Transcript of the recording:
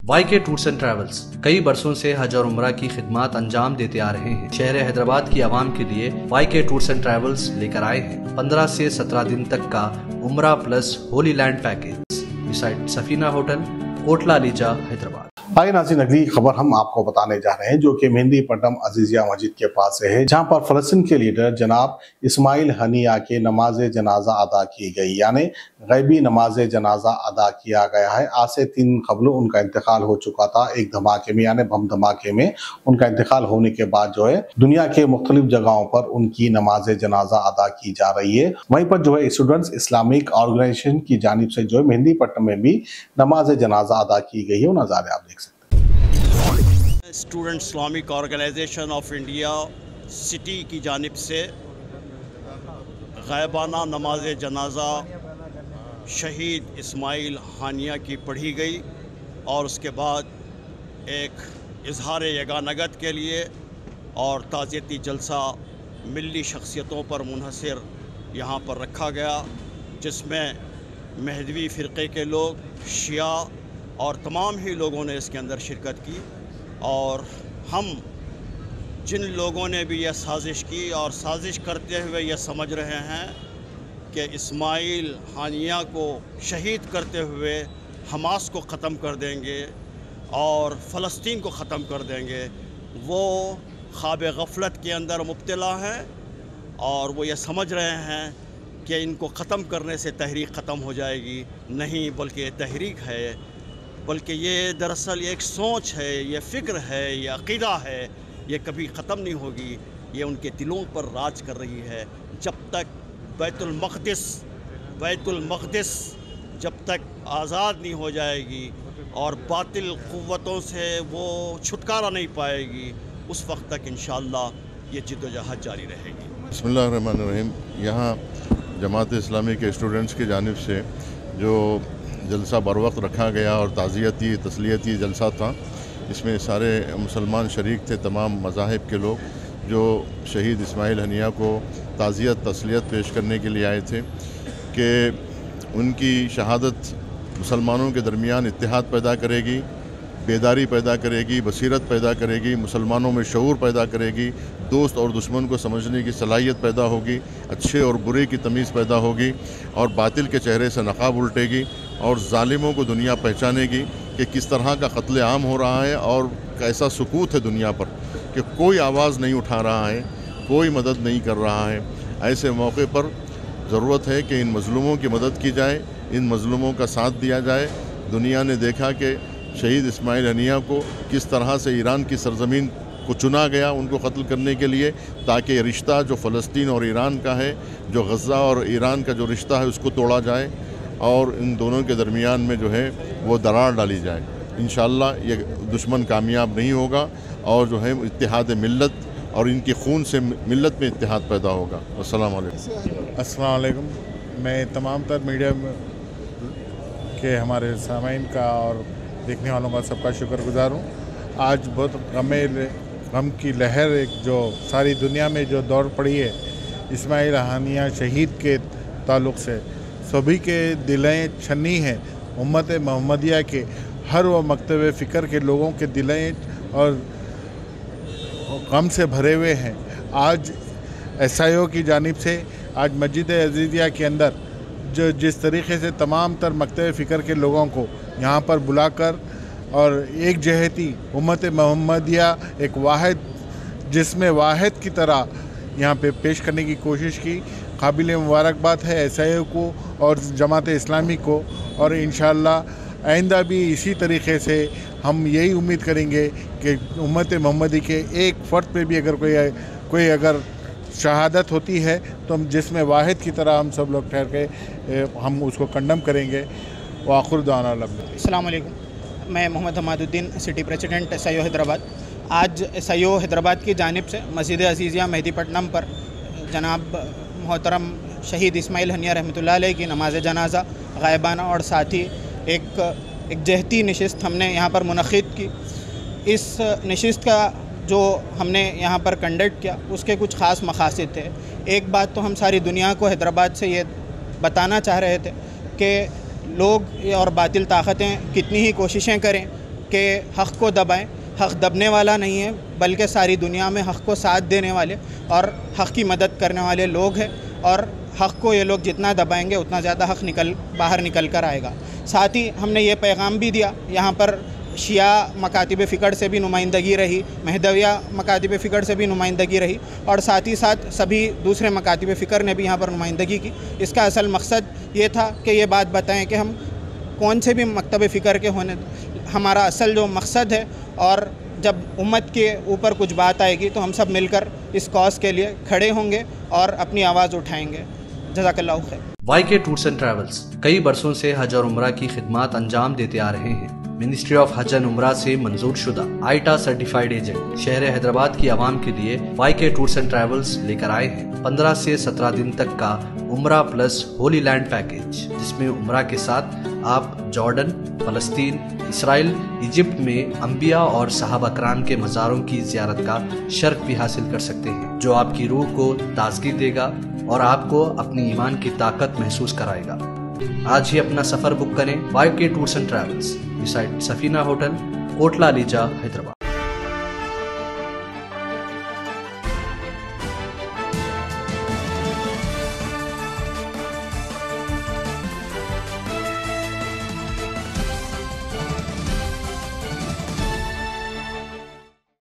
YK tours and travels कई बरसों से हज और उम्रा की खिदमत अंजाम देते आ रहे हैं। शहर हैदराबाद की आवाम के लिए YK टूर्स एंड ट्रैवल्स लेकर आए हैं 15 से 17 दिन तक का उम्रा plus Holi land package beside Safina hotel, Kotla Lija, Hyderabad. आगे नाज़रीन, अगली खबर हम आपको बताने जा रहे हैं जो कि मेहंदीपट्टनम अजीजिया मस्जिद के पास से है, जहां पर फ़लस्तीन के लीडर जनाब इस्माइल हनिया के नमाज जनाजा अदा की गई, यानी गैबी नमाज जनाजा अदा किया गया है। आज से 3 दिन कबल उनका इंतकाल हो चुका था। एक धमाके में यानी बम धमाके में उनका इंतकाल होने के बाद जो है दुनिया के मुख्तलिफ जगहों पर उनकी नमाज जनाजा अदा की जा रही है। वहीं पर जो है स्टूडेंट्स इस्लामिक ऑर्गेनाइजेशन की जानिब से जो है मेहंदीपट्टनम में भी नमाज जनाजा अदा की गई है। वो नज़ारे आप देख सकते हैं। Student Islamic organization of India city की जानिब से ग़ैबाना नमाज जनाजा शहीद इस्माइल हानिया की पढ़ी गई और उसके बाद एक इजहार यगानगत के लिए और ताज़ियती जलसा मिली शख्सियतों पर मुनहसर यहाँ पर रखा गया, जिसमें महदवी फ़िरक़े के लोग, शिया और तमाम ही लोगों ने इसके अंदर शिरकत की। और हम जिन लोगों ने भी यह साजिश की और साजिश करते हुए यह समझ रहे हैं कि इस्माइल हानिया को शहीद करते हुए हमास को ख़त्म कर देंगे और फ़लस्तीन को ख़त्म कर देंगे, वो ख्वाब गफलत के अंदर मुब्तला हैं और वो ये समझ रहे हैं कि इनको ख़त्म करने से तहरीक ख़त्म हो जाएगी। नहीं, बल्कि ये तहरीक है, बल्कि ये दरअसल एक सोच है, ये फ़िक्र है, ये अक़ीदा है, ये कभी ख़त्म नहीं होगी। ये उनके दिलों पर राज कर रही है। जब तक बैतुल मक़दिस जब तक आज़ाद नहीं हो जाएगी और बातिल क़ुव्वतों से वो छुटकारा नहीं पाएगी, उस वक्त तक इंशाअल्लाह ये जिद्दोजहद जारी रहेगी। बिस्मिल्लाहिर्रहमानिर्रहीम। यहाँ जमात इस्लामी के स्टूडेंट्स की जानिब से जो जलसा बर वक्त रखा गया और ताज़ियती तसलियती जलसा था, इसमें सारे मुसलमान शरीक थे, तमाम मज़ाहिब के लोग जो शहीद इस्माइल हनिया को ताज़ियत तसलियत पेश करने के लिए आए थे कि उनकी शहादत मुसलमानों के दरमियान इत्तेहाद पैदा करेगी, बेदारी पैदा करेगी, बसीरत पैदा करेगी, मुसलमानों में शऊर पैदा करेगी, दोस्त और दुश्मन को समझने की सलाहियत पैदा होगी, अच्छे और बुरे की तमीज़ पैदा होगी और बातिल के चेहरे से नकाब उल्टेगी और ज़ालिमों को दुनिया पहचानेगी कि किस तरह का कत्ल आम हो रहा है और कैसा सुकूत है दुनिया पर कि कोई आवाज़ नहीं उठा रहा है, कोई मदद नहीं कर रहा है। ऐसे मौके पर ज़रूरत है कि इन मज़लूमों की मदद की जाए, इन मज़लूमों का साथ दिया जाए। दुनिया ने देखा कि शहीद इस्माइल हनिया को किस तरह से ईरान की सरज़मीन को चुना गया उनको कत्ल करने के लिए, ताकि रिश्ता जो फ़लस्तीन और ईरान का है, जो गज़ा और ईरान का जो रिश्ता है, उसको तोड़ा जाए और इन दोनों के दरमियान में जो है वो दरार डाली जाए। इंशाअल्लाह ये दुश्मन कामयाब नहीं होगा और जो है इत्तेहाद मिल्लत और इनके खून से मिल्लत में इत्तेहाद पैदा होगा। अस्सलाम वालेकुम। मैं तमाम तर मीडिया के हमारे सामाइन का और देखने वालों का सबका शुक्रगुजार हूँ। आज बहुत गम की लहर एक जो सारी दुनिया में जो दौड़ पड़ी है इस्माइल हानिया शहीद के ताल्लुक़ से, सभी के दिलें छन्नी हैं। उम्मत मोहम्मदिया के हर वो मकतब फ़िक्र के लोगों के दिलें और गम से भरे हुए हैं। आज SIO की जानिब से आज मस्जिद अजीजिया के अंदर जो जिस तरीके से तमाम तर मकतब फ़िक्र के लोगों को यहाँ पर बुलाकर और एक जहती उम्मत मोहम्मदिया एक वाहिद जिसमें वाहिद की तरह यहाँ पे पेश करने की कोशिश की, काबिल मुबारकबाद है SIO को और जमात इस्लामी को। और इंशाअल्लाह आइंदा भी इसी तरीके से हम यही उम्मीद करेंगे कि उम्मत मोहम्मदी के एक फ़र्द पे भी अगर कोई अगर शहादत होती है तो हम जिसमें वाहिद की तरह हम सब लोग ठहर के हम उसको कंडम करेंगे। वाखिर दाना अस्सलाम वालेकुम। मैं Mohammed Hamaduddin, city president SIO Hyderabad. आज SIO हैदराबाद की जानिब से मस्जिद अजीजिया मेहंदीपट्टनम पर जनाब मोहतरम शहीद इस्माइल हनिया रहमतुल्लाह अलैह की नमाज जनाजा ग़ायबाना और साथ ही एक जहती नशिस्त हमने यहाँ पर मुनक़िद की। इस नशिस्त का जो हमने यहाँ पर कंडक्ट किया उसके कुछ ख़ास मक़ासिद थे। एक बात तो हम सारी दुनिया को हैदराबाद से ये बताना चाह रहे थे कि लोग और बातिल ताकतें कितनी ही कोशिशें करें के हक़ को दबाएं। हक़ दबने वाला नहीं है, बल्कि सारी दुनिया में हक़ को साथ देने वाले और हक़ की मदद करने वाले लोग हैं, और हक़ को ये लोग जितना दबाएंगे उतना ज़्यादा हक़ बाहर निकल कर आएगा। साथ ही हमने ये पैगाम भी दिया, यहाँ पर शिया मकातिब फ़िक्र से भी नुमाइंदगी रही, महदविया मकातिब फ़िक्र से भी नुमाइंदगी रही, और साथ ही साथ सभी दूसरे मकातिब फ़िक्र ने भी यहाँ पर नुमाइंदगी की। इसका असल मकसद ये था कि ये बात बताएं कि हम कौन से भी मकतब फ़िक्र के होने, हमारा असल जो मकसद है, और जब उम्मत के ऊपर कुछ बात आएगी तो हम सब मिलकर इस कॉज के लिए खड़े होंगे और अपनी आवाज़ उठाएंगे। जज़ाकल्लाहु खैर। वाईके टूर्स एंड ट्रैवल्स कई बरसों से हज और उम्रा की खिदमत अंजाम देते आ रहे हैं। मिनिस्ट्री ऑफ हज एंड उम्रा से मंजूर शुदा आईटा सर्टिफाइड एजेंट शहर हैदराबाद की आवाम के लिए वाईके टूर्स एंड ट्रैवल्स लेकर आए हैं 15 से 17 दिन तक का उम्रा प्लस होली लैंड पैकेज, जिसमें उम्रा के साथ आप जॉर्डन, फलस्तीन, इसराइल, इजिप्ट में अंबिया और सहाबा कराम के मज़ारों की ज़ियारत का शर्फ भी हासिल कर सकते हैं, जो आपकी रूह को ताजगी देगा और आपको अपनी ईमान की ताकत महसूस कराएगा। आज ही अपना सफ़र बुक करें YK tours and travels, beside Safina hotel, Kotla Lija, Hyderabad.